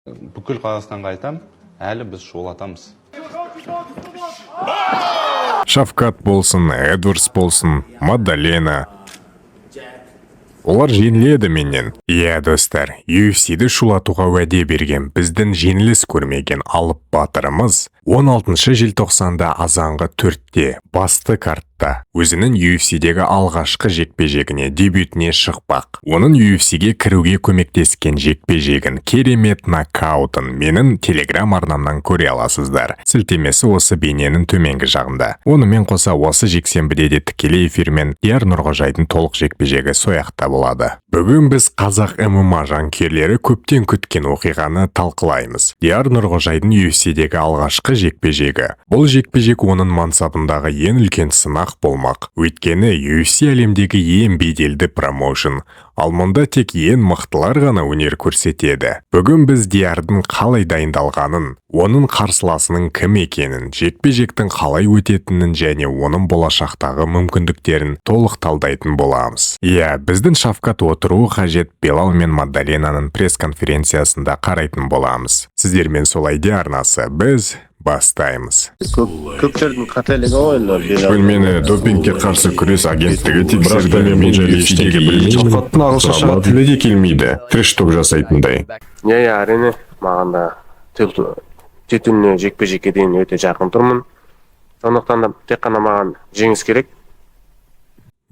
Бүкіл Қазақстанға айтам, әлі біз шулатамыз. Шавкат болсын, Эдвардс болсын, Мадалена. Олар жеңіледі менен. Иә, достар, UFC-ді шулатуға уәде берген біздің жеңіліс көрмеген алып батырымыз 16 желтоқсанда азанғы 4-те басты картта өзінің UFC-дегі алғашқы жекпе-жегіне дебютіне шықпақ. Оның UFC-ге кіруге көмектескен жекпе-жегін керемет нокаутын менің телеграм арнамнан көре аласыздар. Сілтемесі осы бейненің төменгі жағында. Онымен қоса осы жексенбіде де тікелей эфирмен Диар Нұрғожайдың толық жекпе-жегі сояқта болады. Бүгін біз қазақ ММА жанкүйерлері көптен күткен оқиғаны талқылаймыз. Диар Нұрғожайдың UFC-дегі алғашқы жекпе-жегі. Бұл жекпе-жек оның мансабындағы ең үлкен сынақ болмақ. Өйткені UFC әлемдегі ең беделді промоушн. Ал мұнда тек ең мықтылар ғана өнер көрсетеді. Бүгін біз Диардың қалай дайындалғанын, оның қарсыласының кім екенін, жекпе-жектің қалай өтетінін және оның болашақтағы мүмкіндіктерін толық талдайтын боламыз. Иә, біздің Шавкат отыруы қажет Белал мен Мадаленаның пресс-конференциясында қарайтын боламыз. Сіздермен солай де арнасы, біз бастаймыз. Көптердің қателігі ойлар. Бөлмені допингке қарсы күрес агенттігі тексерді. Мен жайлы ештеңе білмеймін. Шавкаттың ағылшынша тілі де келмейді. Трэш-ток жасайтындай. Иә, әрине, маған да титуліне жекпе-жекке дейін өте жақын тұрмын. Сондықтан да тек қана маған жеңіс керек.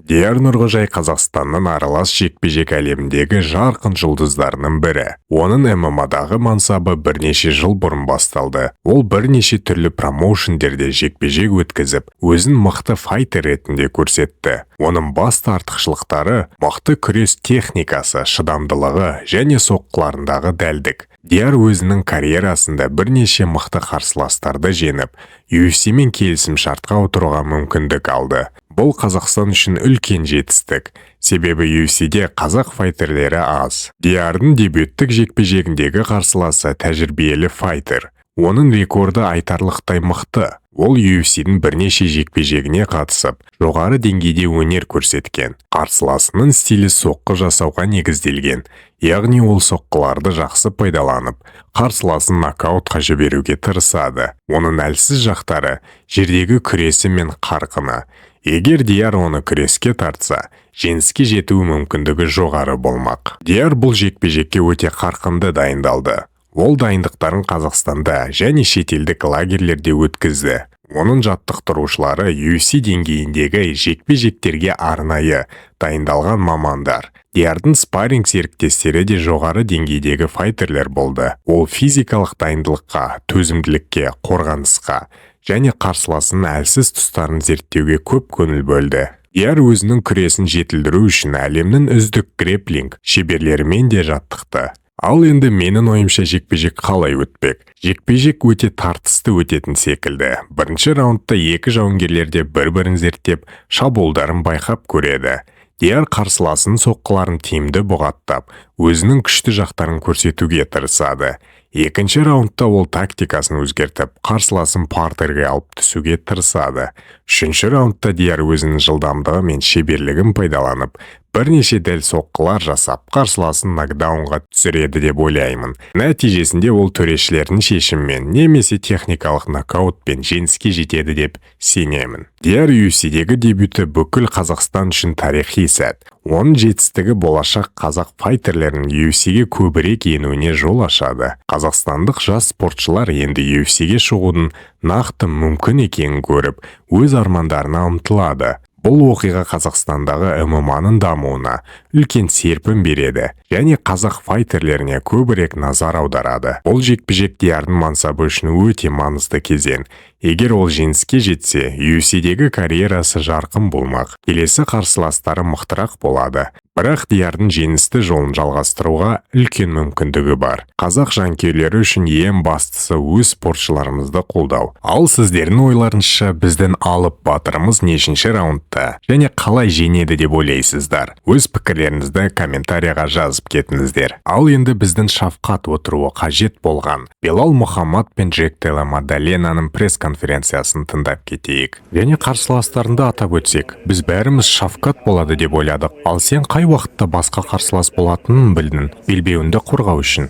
Диар Нұрғожай Қазақстанның аралас жекпе-жек әлеміндегі жарқын жұлдыздарының бірі. Оның ММА-дағы мансабы бірнеше жыл бұрын басталды. Ол бірнеше түрлі промоушндерде жекпе-жек өткізіп, өзін мықты файтер ретінде көрсетті. Оның басты артықшылықтары мықты күрес техникасы, шыдамдылығы және соққыларындағы дәлдік. Диар өзінің карьерасында бірнеше мықты қарсыластарды жеңіп, UFC-мен келісім шартқа отыруға мүмкіндік алды. Бұл Қазақстан үшін үлкен жетістік. Себебі UFC-де қазақ файтерлері аз. Диардың дебюттік жекпе-жегіндегі қарсыласы тәжірибелі файтер. Оның рекорды айтарлықтай мықты. Ол UFC-дің бірнеше жекпе-жегіне қатысып, жоғары деңгейде өнер көрсеткен. Қарсыласының стилі соққы жасауға негізделген. Яғни ол соққыларды жақсы пайдаланып, қарсыласын нокаутқа жіберуге тырысады. Оның әлсіз жақтары жердегі күресі мен қарқыны. Егер Диар оны күреске тартса, жеңіске жету мүмкіндігі жоғары болмақ. Диар бұл жекпе-жекке өте қарқынды дайындалды. Ол дайындықтарын Қазақстанда және шетелдік лагерлерде өткізді. Оның жаттықтырушылары UFC деңгейіндегі жекпе-жектерге арнайы дайындалған мамандар. Диардың спарринг серіктестері де жоғары деңгейдегі файтерлер болды. Ол физикалық дайындылыққа, төзімділікке, қорғанысқа және қарсыласының әлсіз тұстарын зерттеуге көп көңіл бөлді. Диар өзінің күресін жетілдіру үшін әлемнің үздік грэпплинг шеберлерімен де жаттықты. Ал енді менің ойымша жекпе-жек қалай өтпек? Жекпе-жек өте тартысты өтетін секілді. Бірінші раундта екі жауынгерлерде бір-бірін зерттеп, шабуылдарын байқап көреді. Диар қарсыласының соққыларын тиімді бұғаттап, өзінің күшті жақтарын көрсетуге тырысады. Екінші раундта ол тактикасын өзгертіп, қарсыласын партерге алып түсуге тырысады. Үшінші раундта Диар өзінің жылдамдығы мен шеберлігін пайдаланып, бірнеше дәл соққылар жасап, қарсыласын нокдаунға түсіреді деп ойлаймын. Нәтижесінде ол төрешілердің шешімімен немесе техникалық нокаутпен жеңіске жетеді деп сенемін. Диар UFC-дегі дебюті бүкіл Қазақстан үшін тарихи сәт. Оның жетістігі болашақ қазақ файтерлерінің UFC-ге көбірек енуіне жол ашады. Қазақстандық жас спортшылар енді UFC-ге шығудың нақты мүмкін екенін көріп, өз армандарына ұмтылады. Бұл оқиға Қазақстандағы ММА-ның дамуына үлкен серпін береді және қазақ файтерлеріне көбірек назар аударады. Бұл жекпе-жек Диардың мансабы үшін өте маңызды кезең. Егер ол жеңіске жетсе, UFC-дегі карьерасы жарқын болмақ. Келесі қарсыластары мықтырақ болады. Бірақ Диардың жеңісті жолын жалғастыруға үлкен мүмкіндігі бар. Қазақ жанкүйерлері үшін ең бастысы өз спортшыларымызды қолдау. Ал сіздердің ойларыңызша біздің алып батырымыз нешінші раундта және қалай жеңеді деп ойлайсыздар? Өз пікірлеріңізді комментарияға жазып кетіңіздер. Ал енді біздің Шавкат отыруы қажет болған Белал Мұхаммад пен Джек-Делла Мадаленаның пресс-конференциясын тыңдап кетейік. Және қарсыластарында атап өтсек, біз бәріміз Шавкат болады деп ойладық. Ал сен қай уақытта басқа қарсылас болатынын білдің, белбеуіңді қорғау үшін?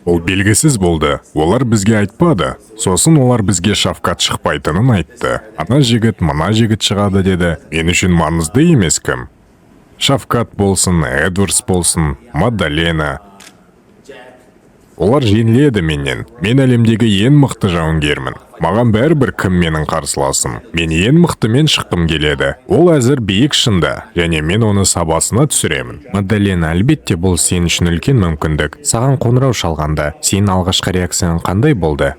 Ол белгісіз болды. Олар бізге айтпады. Сосын олар бізге Шавкат шықпайтынын айтты. Ана жігіт, мына жігіт шығады деді. Мен үшін маңызды емес кім. Шавкат болсын, Эдвардс болсын, Маддалена. Олар жеңіледі менен. Мен әлемдегі ең мықты жауынгермін. Маған бәрібір кім менің қарсыласым. Мен ең мықтымен шыққым келеді. Ол әзір биік шында, және мен оны сабасына түсіремін. Маддалена, әлбетте бұл сен үшін үлкен мүмкіндік. Саған қоңырау шалғанда, сенің алғашқы реакцияң қандай болды?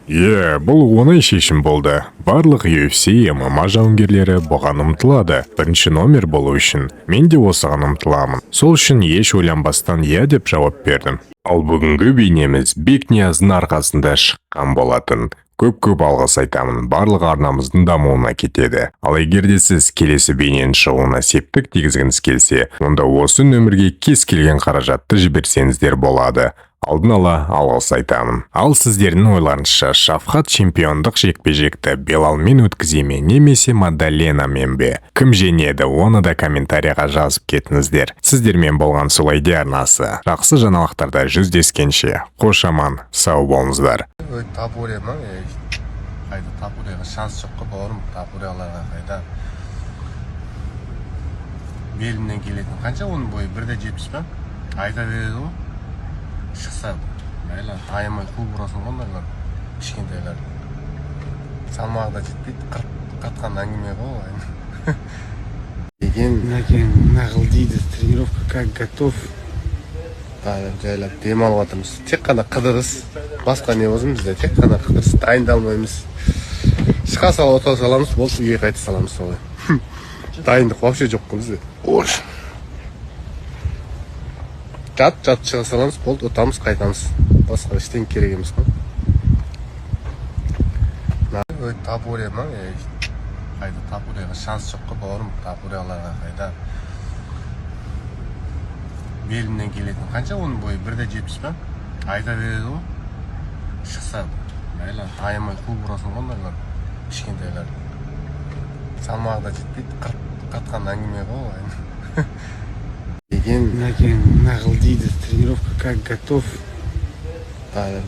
Бұл оңай шешім болды. Барлық UFC MMA жауынгерлері бұған ұмтылады. Бірінші номер болу үшін мен де осыған ұмтыламын. Сол үшін еш ойланбастан деп жауап бердім. Ал бүгінгі бейнеміз Бекнияздың арқасында шыққан болатын. Көп алғыс айтамын. Барлық арнамыздың дамуына кетеді. Ал егер де сіз келесі бейненің шығуына септік тигізгіңіз келсе, онда осы нөмірге кез келген қаражатты жіберсеңіздер болады. Алдын ала алғыс айтамын. Ал сіздердің ойларыңызша Шавкат чемпиондық жекпе-жекті Белалмен өткізе ме, немесе Маддаленамен бе? Кім жеңеді, оны да комментарияға жазып кетіңіздер. Сіздермен болған Сулайди арнасы. Жақсы жаңалықтарда жүздескенше. Қош аман, сау болыңыздар. Тапуре ма? Қайда Тапуреға шанс жоқ қой, бауырым. Тапуреларға қайда? Белімнен келетін. Қанша оның бойы? 1.70 па? Айта береді ғой. Шықса, мәйлі, аямай қол бұрасың ғондарлар, кішкентайлар. Салмағы да жетпейді, қатқан әңгіме ғой. Нағыл дейді, тренировка как готов. Жайлап демалып атырмыз. Тек қана қыдырыс, басқа не болсын бізде, тек қана қыдырыс, дайындалмаймыз. Шықа сала ота саламыз, болсын үйге қайта саламыз солай. Дайындық вообще жоқ қой бізде. Ош. Жат шыға саламыз, болды, отамыз, қайтамыз. Басқа ештен керек емес қой. Тапуре ма? Қайда Тапуреға шанс жоқ қой, бауырым. Тапуреларға қайда? Белімнен келетін. Қанша оның бойы? 1.70 па? Айта береді ғой. Шықса, мәйлі, аямай қол бұрасың ғондарлар, кішкентайлар. Салмағы да жетпейді, қатқан әңгіме ғой. Нағыл дейді, тренировка как готов.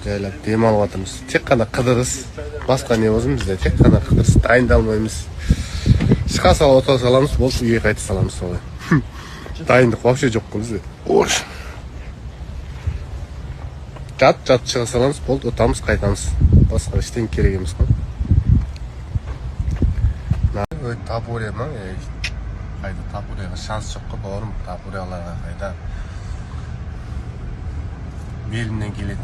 Жайлап демалып атырмыз. Тек қана қыдырыс, басқа не болсын бізде, тек қана қыдырыс, дайындалмаймыз. Шықа сала ота саламыз, болсын үйге қайта саламыз солай. Дайындық вообще жоқ қой бізде. Ош. Жат шыға саламыз, болды, отамыз, қайтамыз. Басқа ештен керек емес қой. Тапуре ма? Қайда Тапуреға шанс жоқ қой, бауырым. Тапуреларға қайда? Белімнен келетін.